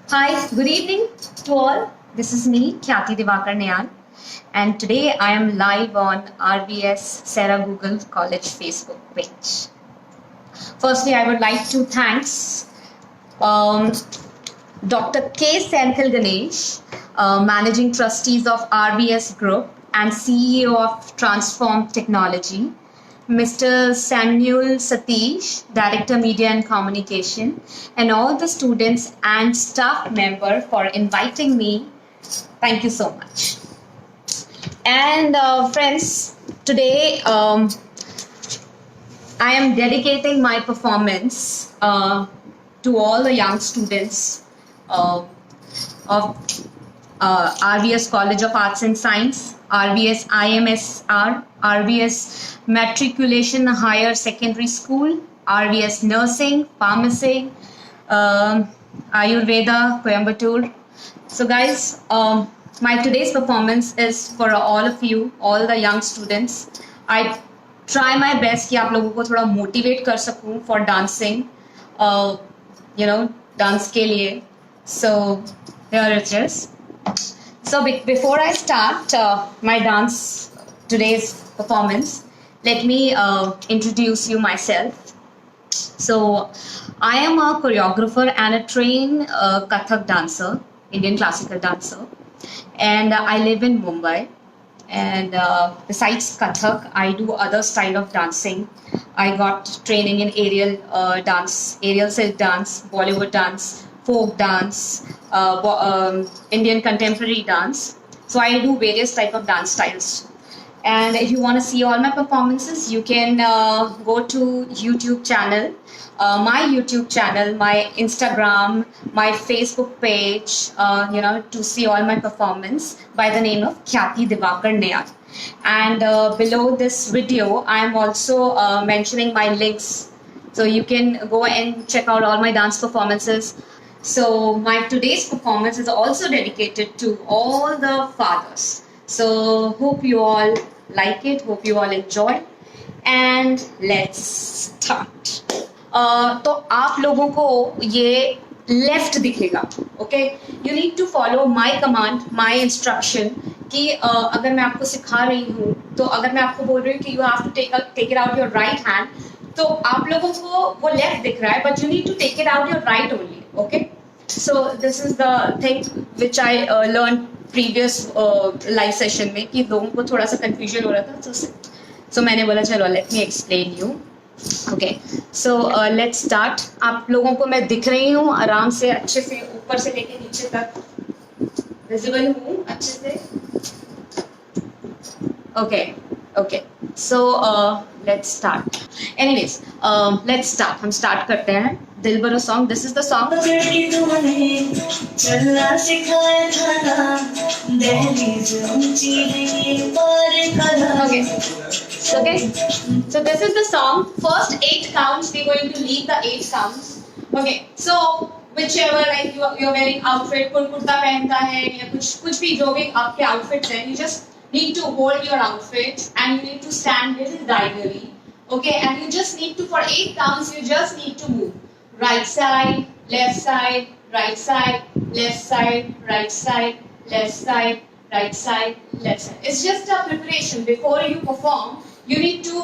Hi, good evening to all. This is me, Khyati Divakar Nayal, and today I am live on RBS Sarah Google College Facebook page. Firstly, I would like to thanks um, Dr. K. Senthil Ganesh, Managing Trustees of RBS Group and CEO of Transform Technology, Mr. Samuel Satish, Director Media and Communication, and all the students and staff member for inviting me. Thank you so much. And friends, today I am dedicating my performance to all the young students uh, of RBS College of Arts and Science, RBS IMSR, RBS Matriculation Higher Secondary School, RBS Nursing, Pharmacy, Ayurveda, Coimbatore. So, guys, my today's performance is for all of you, all the young students. I try my best कि आप लोगों को थोड़ा motivate कर सकूं for dancing, dance के लिए. So here it is. So before I start my dance today's performance, let me introduce you myself. So I am a choreographer and a trained Kathak dancer, Indian classical dancer, and I live in Mumbai. And besides Kathak, I do other style of dancing. I got training in aerial dance, aerial silk dance, Bollywood dance, folk dance, Indian contemporary dance. So I do various type of dance styles. And if you want to see all my performances, you can go to YouTube channel, my YouTube channel, my Instagram, my Facebook page, to see all my performance by the name of Khyati Divakar Nayal. And below this video, I am also mentioning my links. So you can go and check out all my dance performances. So my today's performance is also dedicated to all the fathers. So hope you all like it, hope you all enjoy, and let's start. तो आप लोगों को ये left दिखेगा, okay? You need to follow my command, my instruction कि अगर मैं आपको सिखा रही हूँ तो अगर मैं आपको बोल रही हूँ कि you have to take it out your right hand, तो आप लोगों को वो लेफ्ट दिख रहा है, but you need to take it out your right only, okay? So this is the thing which I learned previous live session में कि लोगों को थोड़ा सा confusion हो रहा था, so मैंने बोला चलो let me explain you. Okay, so let's start. आप लोगों को मैं दिख रही हूँ आराम से, अच्छे से ऊपर से लेके नीचे तक visible हूँ अच्छे से. Okay, so let's start. Anyways, let's start. हम start करते हैं. Dilbaro song. This is the song. Okay. So this is the song. First 8 counts. We're going to lead the 8 counts. Okay. So whichever like you're wearing outfit, कोई कुर्ता पहनता है या कुछ भी जो भी आपके outfits हैं, you just need to hold your outfit and you need to stand little diagonally. Okay, and you just need to, for 8 counts, you just need to move. Right side, left side, right side, left side, right side, left side, right side, left side. It's just a preparation. Before you perform, you need to,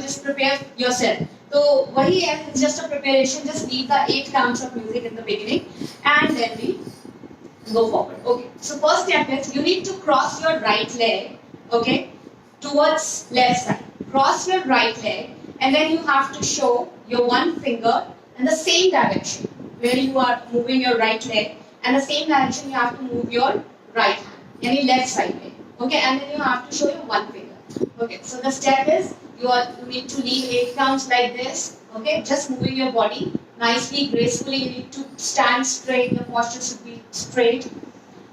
just prepare yourself. So, wahi hai, it's just a preparation. Just leave the 8 counts of music in the beginning and then we go forward. Okay, so first step is you need to cross your right leg, okay, towards left side. Cross your right leg and then you have to show your one finger in the same direction where you are moving your right leg, and the same direction you have to move your right hand, yani left side leg, okay, and then you have to show your one finger. Okay, so the step is you need to leave 8 counts like this, okay, just moving your body nicely, gracefully. You need to stand straight, your posture should be straight.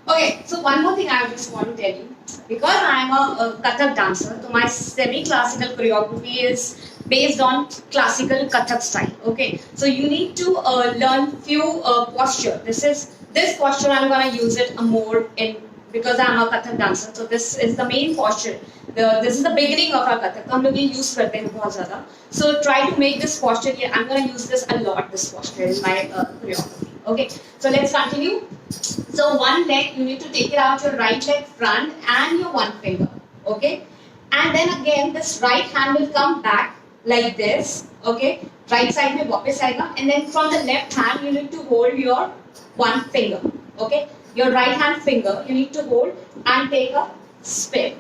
Okay, so one more thing I just want to tell you. Because I am a Kathak dancer, so my semi-classical choreography is based on classical Kathak style. Okay, so you need to learn few posture. This posture I'm gonna use it more in because I'm a Kathak dancer. So this is the main posture. This is the beginning of our Kathak. हम लोग ये use करते हैं बहुत ज़्यादा. So try to make this posture. I'm gonna use this a lot. This posture in my choreography. Okay, so let's continue. So one leg, you need to take it out your right leg front and your one finger. Okay, and then again this right hand will come back like this. Okay, right side में वापस आएगा, and then from the left hand you need to hold your one finger. Okay, your right hand finger you need to hold and take a spin.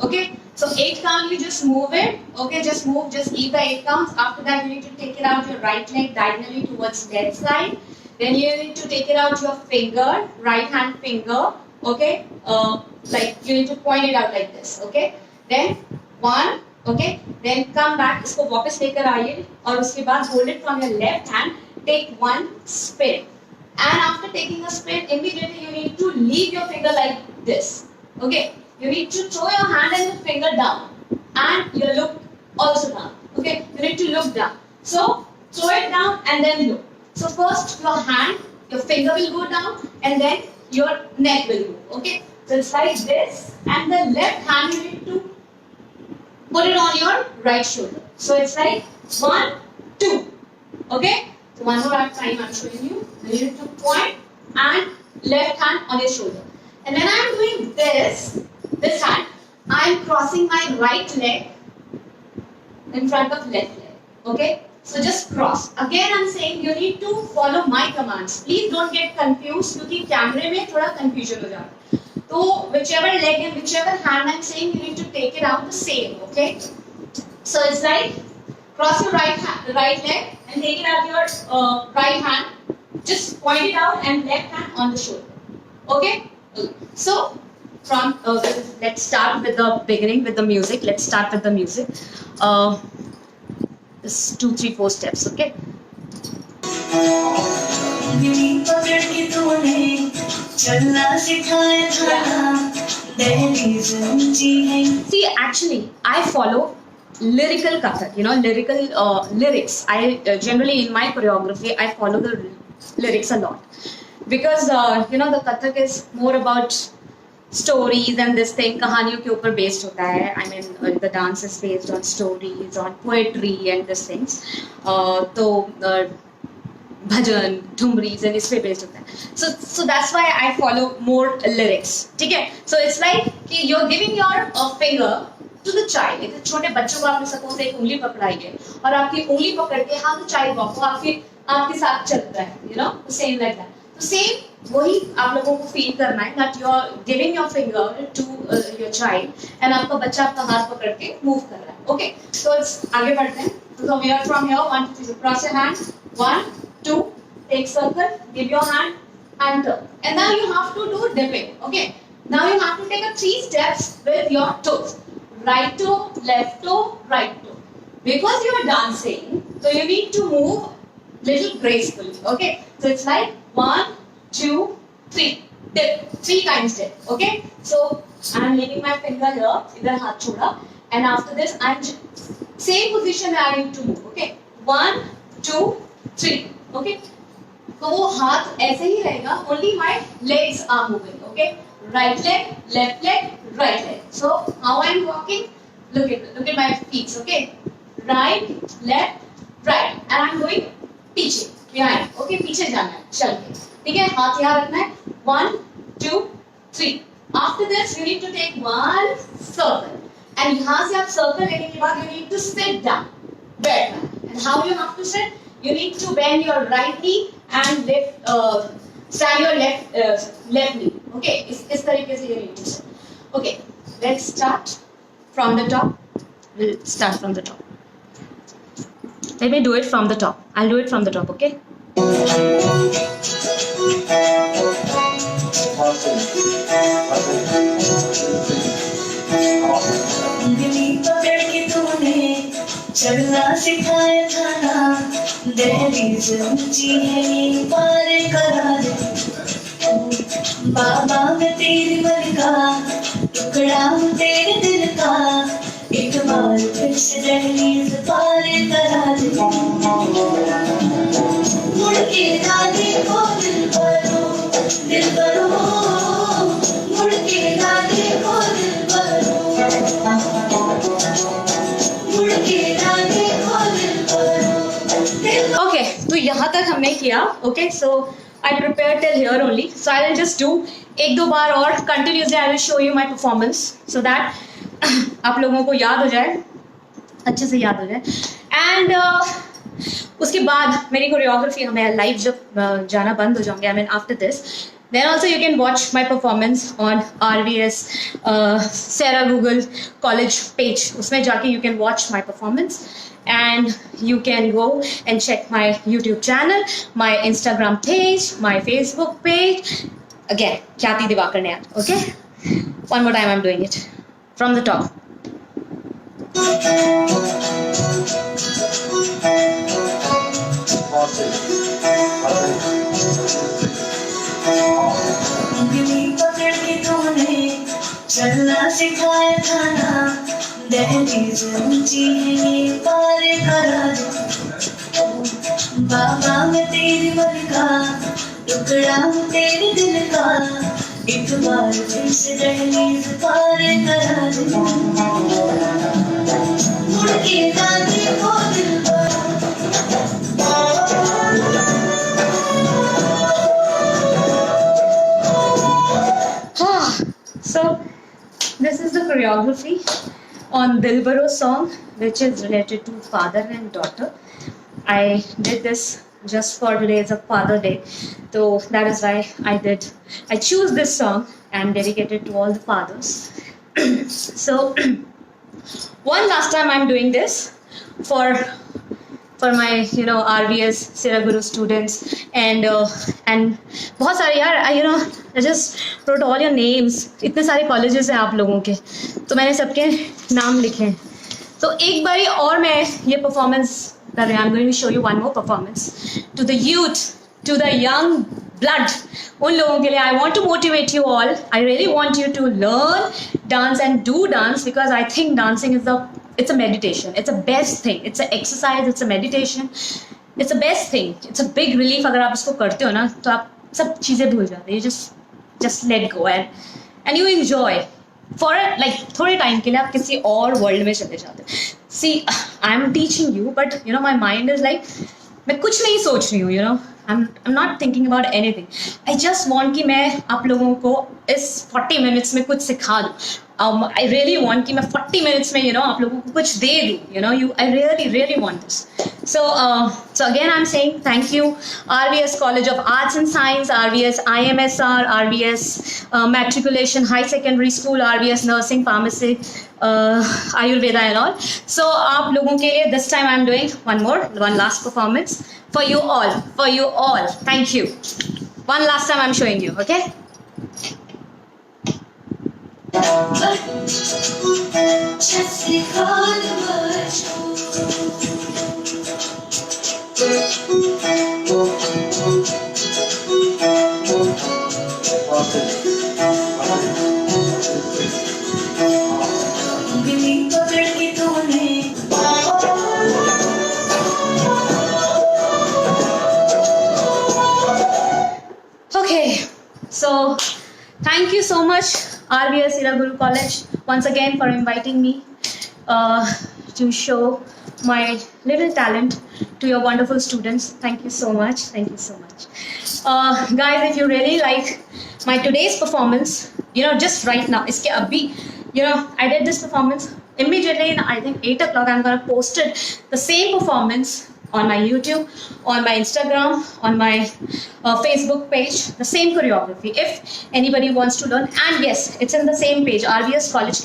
Okay, so 8 count you just move it. Okay, just move, just keep the 8 counts. After that you need to take it out your right leg diagonally towards left side. Then you need to take it out your finger, right hand finger. Okay, like you need to point it out like this. Okay, then 1. Okay, then come back. इसको वापस लेकर आइए और उसके बाद hold it from your left hand. Take one spin. And after taking a spin, immediately you need to leave your finger like this. Okay. You need to throw your hand and your finger down, and your look also down. Okay, you need to look down. So throw it down and then look. So first your hand, your finger will go down, and then your neck will move. Okay, so it's like this, and the left hand you need to put it on your right shoulder. So it's like 1, 2. Okay, so one more time I'm showing you. You need to point and left hand on your shoulder, and when I'm doing this hand, I am crossing my right leg in front of left leg. Okay? So just cross. Again I am saying you need to follow my commands. Please don't get confused क्योंकि कैमरे में थोड़ा confusion हो जाता है. तो whichever leg and whichever hand I am saying you need to take it out the same. Okay? So it's like cross your right leg and take it out your right hand. Just point it out and left hand on the shoulder. Okay? So from let's start with the beginning with the music. Let's start with the music. This 2, 3, 4 steps. Okay. See, actually, I follow lyrical Kathak. You know, lyrical lyrics. I generally in my choreography I follow the lyrics a lot because you know the Kathak is more about stories and this thing कहानियों के ऊपर based होता है. I mean the dance is based on stories, on poetry and these things. तो भजन, ठुमरीज and इस पे based होता है. So that's why I follow more lyrics. ठीक है? So it's like कि you're giving your finger to the child. एक छोटे बच्चों को आपने suppose एक उंगली पकड़ाई है और आपकी उंगली पकड़ के how the child walk आपके साथ चलता है. You know, same like that. तो सेम वही आप लोगों को फील करना है that you are giving your finger to your child and आपका बच्चा आपका हाथ पकड़ के मूव कर रहा है. Okay, so आगे बढ़ते हैं. So we are from here 1, 2, 3. Cross your hand. 1, 2. Take circle. Give your hand and turn. And now you have to do dipping. Okay. Now you have to take a 3 steps with your toes. Right toe, left toe, right toe. Because you are dancing, so you need to move little gracefully. Okay. So it's like 1, 2, 3. Dip. 3 times dip. Okay. So I am leaving my finger here. इधर हाथ छोड़ा. And after this, I'm same position I need to move. Okay. 1, 2, 3. Okay. तो वो हाथ ऐसे ही रहेगा. Only my legs are moving. Okay. Right leg, left leg, right leg. So how I'm walking? Look at my feet. Okay. Right, left, right. And I'm going पीछे. Behind. Okay. पीछे जाना है. चल के. ठीक है. हाथ यहाँ रखना है. 1, 2, 3. After this, you need to take one circle. And यहाँ से आप circle लेने के बाद you need to sit down. बैठना. And how you have to sit? You need to bend your right knee and lift, stand your left knee. Okay, इस तरीके से you need to sit. Okay, let's start from the top. We'll start from the top. Let me do it from the top. I'll do it from the top. Okay. चलना सिखाया था ना दहलीज ऊंची है ये पार करा दे बाबा मैं तेरे मन का टुकड़ा हूँ तेरे दिल का एक बार फिर से दहलीज पार करा दे मुड़ के ना देखो दिल भरो मुड़ के ना देखो दिल भरो Okay, तो यहाँ तक हमने किया. Okay, so I prepared till here only, so I will just do एक दो बार और continuously I will show you my performance so that आप लोगों को याद हो जाए, अच्छे से याद हो जाए. And उसके बाद मेरी कोरियोग्राफी हमें लाइव जब जाना बंद हो जाऊंगे, I mean after this, then also you can watch my performance on RVS Sarah Google College page. उसमें जाके you can watch my performance and you can go and check my YouTube channel, my Instagram page, my Facebook page. Again, Khyati Divakar Nair. Okay? One more time I'm doing it from the top. उंगली पकड़ के तूने चलना सिखाया था ना, दहलीज ऊंची है ये पार करा दे. बाबा मैं तेरी मलिका, टुकड़ा हूँ तेरे दिल का, एक बार फिर से दहलीज पार करा दे. मुड़ के ना देखो दिल पर. So this is the choreography on Dilbaro song, which is related to father and daughter. I did this just for today, it's a Father Day, so that is why I choose this song and dedicate it to all the fathers. So one last time I'm doing this for my RVS Sarah Guru students and बहुत सारे यार I just wrote all your names. इतने सारे colleges हैं आप लोगों के, तो मैंने सबके नाम लिखे हैं. तो एक बारी और मैं ये performance कर रही हूँ. I'm going to show you one more performance to the youth, to the young blood. उन लोगों के लिए I want to motivate you all. I really want you to learn dance and do dance because I think dancing is it's a meditation. It's a best thing. It's an exercise. It's a meditation. It's a best thing. It's a big relief. अगर आप इसको करते हो ना तो आप सब चीज़ें भूल जाते हैं. You just let go and you enjoy. For like थोड़े टाइम के लिए आप किसी और वर्ल्ड में चले जाते हो. See, I'm teaching you, but my mind is like मैं कुछ नहीं सोच रही हूँ. I'm not thinking about anything. I just want कि मैं आप लोगों को इस 40 minutes में कुछ सिखा दूँ. I really want कि मैं 40 minutes में आप लोगों को कुछ दे दूँ. I really want this. So again I'm saying thank you RVS College of Arts and Science, RVS IMSR, RVS Matriculation High Secondary School, RVS Nursing, Pharmacy, Ayurveda and all. So आप लोगों के लिए this time I'm doing one last performance for you all. Thank you. One last time I'm showing you, okay? Just recall the words. उंगली पकड़ के तूने. Okay, so thank you so much RVS Sarah Guru College once again for inviting me to show my little talent to your wonderful students. Thank you so much. Thank you so much. Guys, if you really like my today's performance, just right now, iske abhi, I did this performance immediately. I think 8 o'clock I'm gonna post it, the same performance on my YouTube, on my Instagram, on my Facebook page, the same choreography. If anybody wants to learn, and yes, it's in the same page, RVS College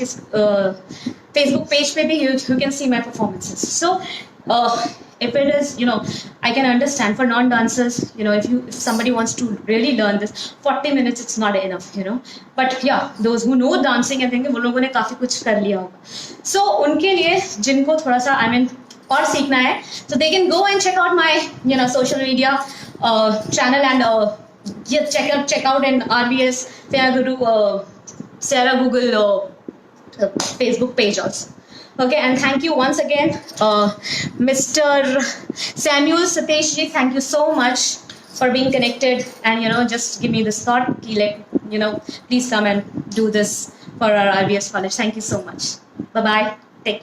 Facebook page, maybe you can see my performances. So if it is, I can understand for non-dancers, if somebody wants to really learn this, 40 minutes it's not enough, But yeah, those who know dancing, I think वो लोगों ने काफी कुछ कर लिया होगा. So उनके लिए जिनको थोड़ा सा और सीखना है, so they can go and check out my social media channel and check out in RVS Sarah Google Facebook page also. Okay, and thank you once again, Mr. Samuel Satish ji. Thank you so much for being connected and just give me this thought. Please come and do this for our RVS College. Thank you so much. Bye bye. Take care.